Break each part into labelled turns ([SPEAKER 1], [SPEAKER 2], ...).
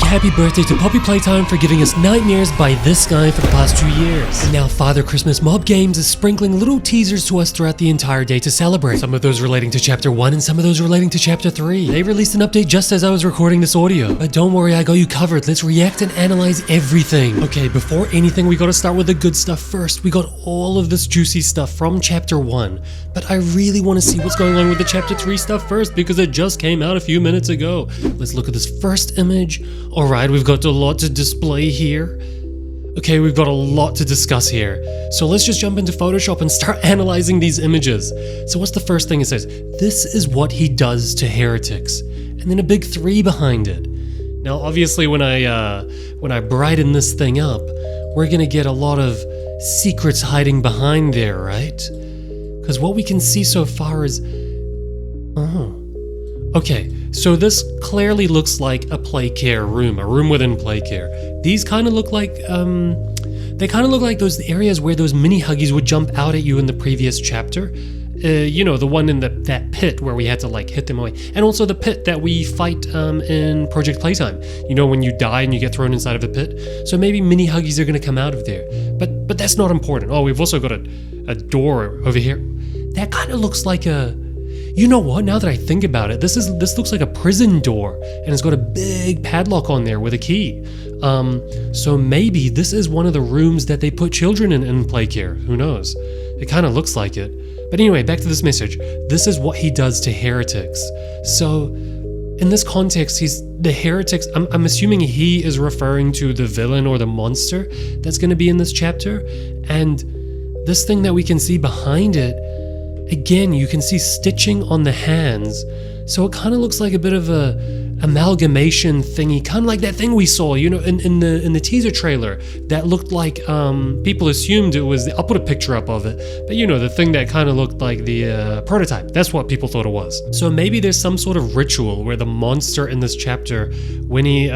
[SPEAKER 1] happy birthday to Poppy Playtime for giving us nightmares by this guy for the past 2 years. And now Father Christmas Mob Games is sprinkling little teasers to us throughout the entire day to celebrate. Some of those relating to Chapter 1 and some of those relating to Chapter 3. They released an update just as I was recording this audio. But don't worry, I got you covered. Let's react and analyze everything. Okay, before anything, we gotta start with the good stuff first. We got all of this juicy stuff from Chapter 1. But I really want to see what's going on with the Chapter 3 stuff first because it just came out a few minutes ago. Let's look at this first image. Alright, we've got a lot to display here. Okay, we've got a lot to discuss here. So let's just jump into Photoshop and start analyzing these images. So what's the first thing it says? This is what he does to heretics. And then a big 3 behind it. Now obviously when I brighten this thing up, we're gonna get a lot of secrets hiding behind there, right? Because what we can see so far is... Oh. Okay, so this clearly looks like a Playcare room, a room within Playcare. These kind of look like, they kind of look like those areas where those mini Huggies would jump out at you in the previous chapter. You know, the one in that pit where we had to like hit them away. And also the pit that we fight in Project Playtime. You know, when you die and you get thrown inside of a pit. So maybe mini Huggies are going to come out of there. But that's not important. Oh, we've also got a door over here. That kind of looks like a... You know what, now that I think about it, this looks like a prison door, and it's got a big padlock on there with a key. So maybe this is one of the rooms that they put children in Playcare, who knows? It kind of looks like it. But anyway, back to this message. This is what he does to heretics. So, in this context, he's the heretics, I'm assuming he is referring to the villain or the monster that's going to be in this chapter, and this thing that we can see behind it, again, you can see stitching on the hands, so it kind of looks like a bit of a amalgamation thingy, kind of like that thing we saw, you know, in the teaser trailer that looked like people assumed it was. I'll put a picture up of it, but you know, the thing that kind of looked like the prototype. That's what people thought it was. So maybe there's some sort of ritual where the monster in this chapter, when he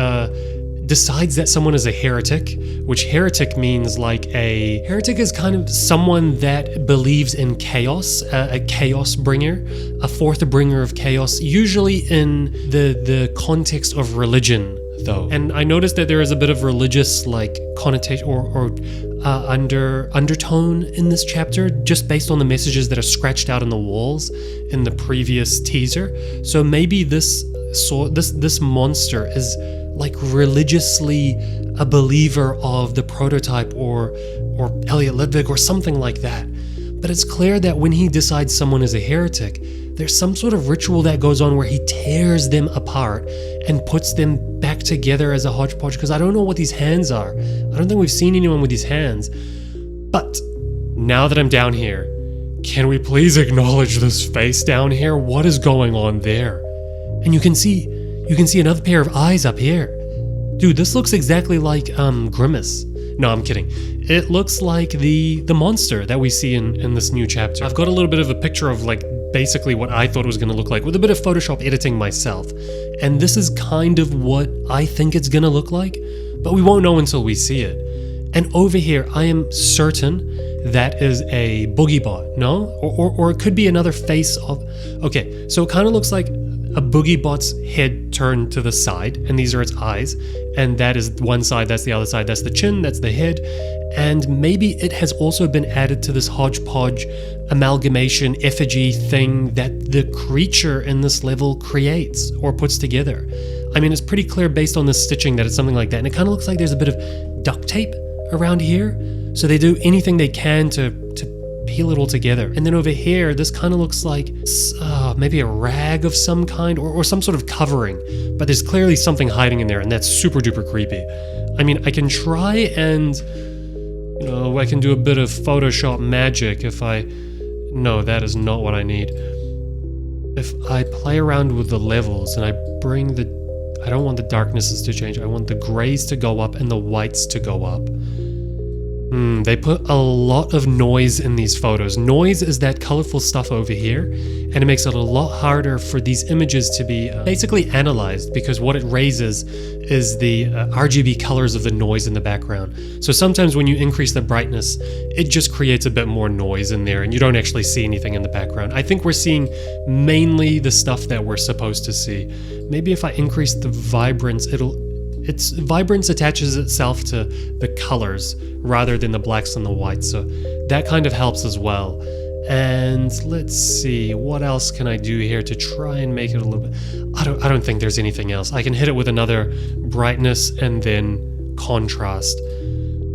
[SPEAKER 1] decides that someone is a heretic, which heretic means like a... Heretic is kind of someone that believes in chaos, a chaos bringer, a fourth bringer of chaos, usually in the context of religion, though. And I noticed that there is a bit of religious like connotation or undertone in this chapter, just based on the messages that are scratched out on the walls in the previous teaser. So maybe this monster is like religiously a believer of the prototype or Elliot Ludwig or something like that. But it's clear that when he decides someone is a heretic, there's some sort of ritual that goes on where he tears them apart and puts them back together as a hodgepodge, because I don't know what these hands are. I don't think we've seen anyone with these hands. But now that I'm down here, can we please acknowledge this face down here? What is going on there? And you can see another pair of eyes up here. Dude, this looks exactly like Grimace. No, I'm kidding. It looks like the monster that we see in this new chapter. I've got a little bit of a picture of like basically what I thought it was going to look like with a bit of Photoshop editing myself. And this is kind of what I think it's going to look like, but we won't know until we see it. And over here, I am certain that is a boogie bot, no? Or it could be another face of... Okay, so it kind of looks like a boogie bot's head turned to the side, and these are its eyes, and that is one side, that's the other side, that's the chin, that's the head, and maybe it has also been added to this hodgepodge amalgamation effigy thing that the creature in this level creates or puts together. I mean, it's pretty clear based on the stitching that it's something like that, and it kind of looks like there's a bit of duct tape around here, so they do anything they can to peel it all together. And then over here, this kind of looks like maybe a rag of some kind or some sort of covering, but there's clearly something hiding in there, and that's super duper creepy. I mean, I can try and, you know, I can do a bit of Photoshop magic if I... No, that is not what I need. If I play around with the levels and I bring the... I don't want the darknesses to change. I want the grays to go up and the whites to go up. They put a lot of noise in these photos. Noise is that colorful stuff over here, and it makes it a lot harder for these images to be basically analyzed, because what it raises is the RGB colors of the noise in the background. So sometimes when you increase the brightness, it just creates a bit more noise in there, and you don't actually see anything in the background. I think we're seeing mainly the stuff that we're supposed to see. Maybe if I increase the vibrance, it'll its vibrance attaches itself to the colors rather than the blacks and the whites, so that kind of helps as well. And let's see, what else can I do here to try and make it a little bit... I don't think there's anything else. I can hit it with another brightness and then contrast.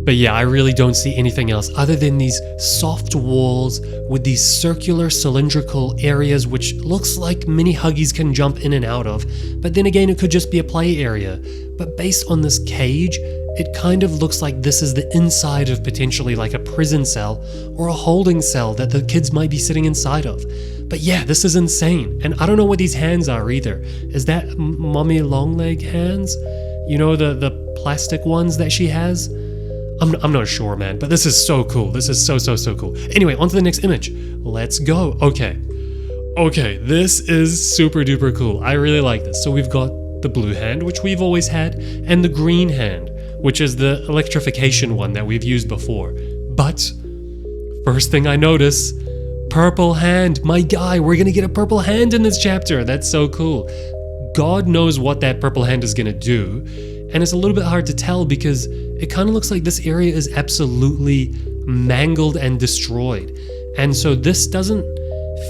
[SPEAKER 1] But yeah, I really don't see anything else other than these soft walls with these circular cylindrical areas which looks like mini Huggies can jump in and out of. But then again, it could just be a play area. But based on this cage, it kind of looks like this is the inside of potentially like a prison cell or a holding cell that the kids might be sitting inside of. But yeah, this is insane. And I don't know what these hands are either. Is that Mommy Longleg hands? You know, the plastic ones that she has? I'm not sure, man, but this is so cool. This is so cool. Anyway, on to the next image. Let's go. Okay, this is super duper cool. I really like this. So we've got the blue hand, which we've always had, and the green hand, which is the electrification one that we've used before. But first thing I notice, purple hand. My guy, we're gonna get a purple hand in this chapter. That's so cool. God knows what that purple hand is gonna do. And it's a little bit hard to tell because it kind of looks like this area is absolutely mangled and destroyed. And so this doesn't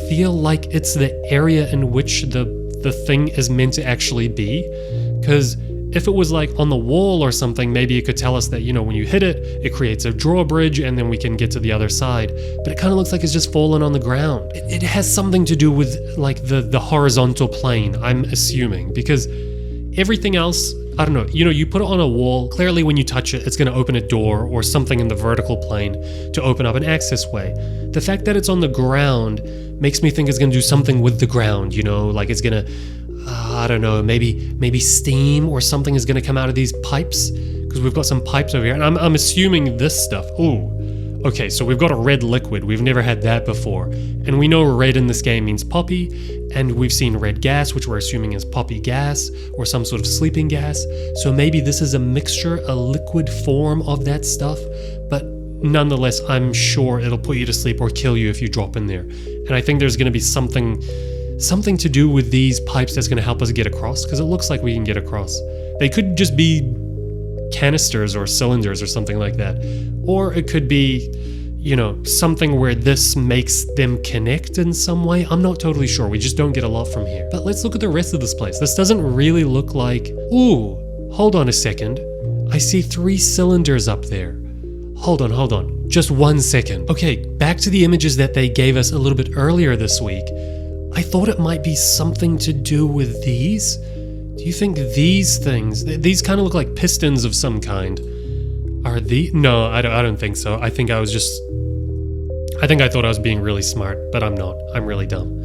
[SPEAKER 1] feel like it's the area in which the thing is meant to actually be. Because if it was like on the wall or something, maybe it could tell us that, you know, when you hit it, it creates a drawbridge and then we can get to the other side. But it kind of looks like it's just fallen on the ground. It has something to do with like the horizontal plane, I'm assuming, because everything else, I don't know, you put it on a wall, clearly when you touch it, it's going to open a door or something in the vertical plane to open up an access way. The fact that it's on the ground makes me think it's going to do something with the ground, like it's going to, I don't know, maybe steam or something is going to come out of these pipes, because we've got some pipes over here, and I'm assuming this stuff. Ooh. Okay, so we've got a red liquid. We've never had that before. And we know red in this game means poppy, and we've seen red gas, which we're assuming is poppy gas or some sort of sleeping gas. So maybe this is a mixture, a liquid form of that stuff, but nonetheless, I'm sure it'll put you to sleep or kill you if you drop in there. And I think there's going to be something to do with these pipes that's going to help us get across, because it looks like we can get across. They could just be canisters or cylinders or something like that. Or it could be, something where this makes them connect in some way. I'm not totally sure. We just don't get a lot from here. But let's look at the rest of this place. This doesn't really look like... Ooh, hold on a second. I see 3 cylinders up there. Hold on. Just 1 second. Okay, back to the images that they gave us a little bit earlier this week. I thought it might be something to do with these. Do you think these things... These kind of look like pistons of some kind. Are these... No, I don't think so. I think I thought I was being really smart, but I'm not. I'm really dumb.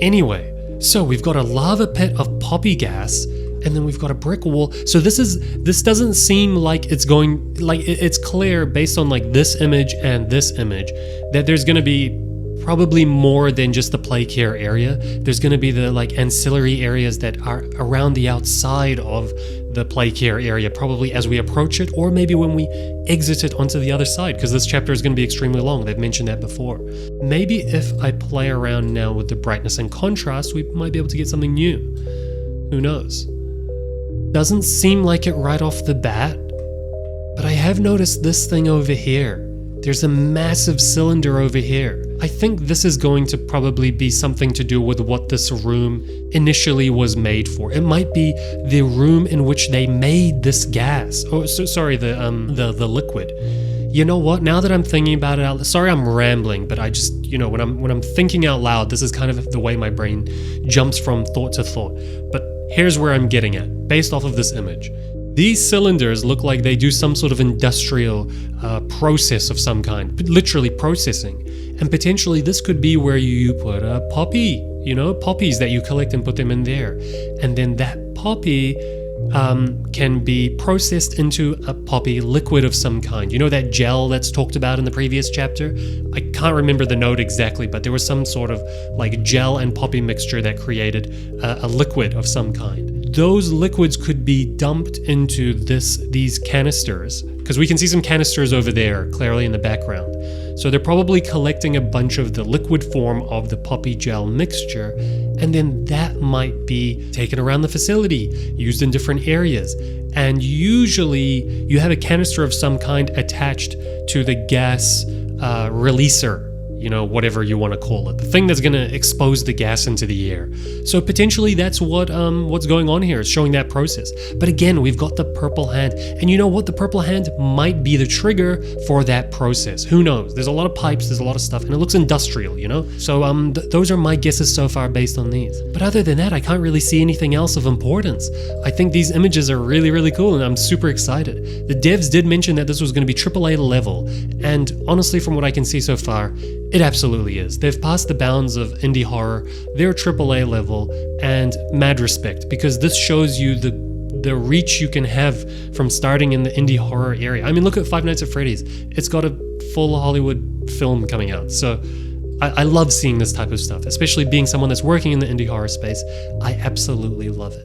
[SPEAKER 1] Anyway, so we've got a lava pit of poppy gas, and then we've got a brick wall. So this doesn't seem like it's going... Like, it's clear based on like this image and this image that there's going to be probably more than just the play care area. There's going to be the like ancillary areas that are around the outside of the play care area, probably as we approach it, or maybe when we exit it onto the other side, because this chapter is going to be extremely long. They've mentioned that before. Maybe if I play around now with the brightness and contrast, we might be able to get something new. Who knows? Doesn't seem like it right off the bat, but I have noticed this thing over here. There's a massive cylinder over here. I think this is going to probably be something to do with what this room initially was made for. It might be the room in which they made this gas. Oh, so sorry, the liquid. You know what? Now that I'm thinking about it, sorry I'm rambling, but I just, when I'm thinking out loud, this is kind of the way my brain jumps from thought to thought. But here's where I'm getting at, based off of this image. These cylinders look like they do some sort of industrial process of some kind, literally processing. And potentially this could be where you put a poppy, poppies that you collect and put them in there. And then that poppy can be processed into a poppy liquid of some kind. That gel that's talked about in the previous chapter? I can't remember the note exactly, but there was some sort of like gel and poppy mixture that created a liquid of some kind. Those liquids could be dumped into these canisters, because we can see some canisters over there, clearly in the background. So they're probably collecting a bunch of the liquid form of the poppy gel mixture, and then that might be taken around the facility, used in different areas. And usually you have a canister of some kind attached to the gas releaser, whatever you want to call it, the thing that's going to expose the gas into the air. So potentially that's what's going on here, is showing that process. But again, we've got the purple hand, and you know what? The purple hand might be the trigger for that process. Who knows? There's a lot of pipes, there's a lot of stuff, and it looks industrial, So those are my guesses so far based on these. But other than that, I can't really see anything else of importance. I think these images are really, really cool, and I'm super excited. The devs did mention that this was going to be AAA level, and honestly, from what I can see so far, it absolutely is. They've passed the bounds of indie horror. They're AAA level, and mad respect, because this shows you the reach you can have from starting in the indie horror area. I mean, look at Five Nights at Freddy's. It's got a full Hollywood film coming out. So I love seeing this type of stuff, especially being someone that's working in the indie horror space. I absolutely love it.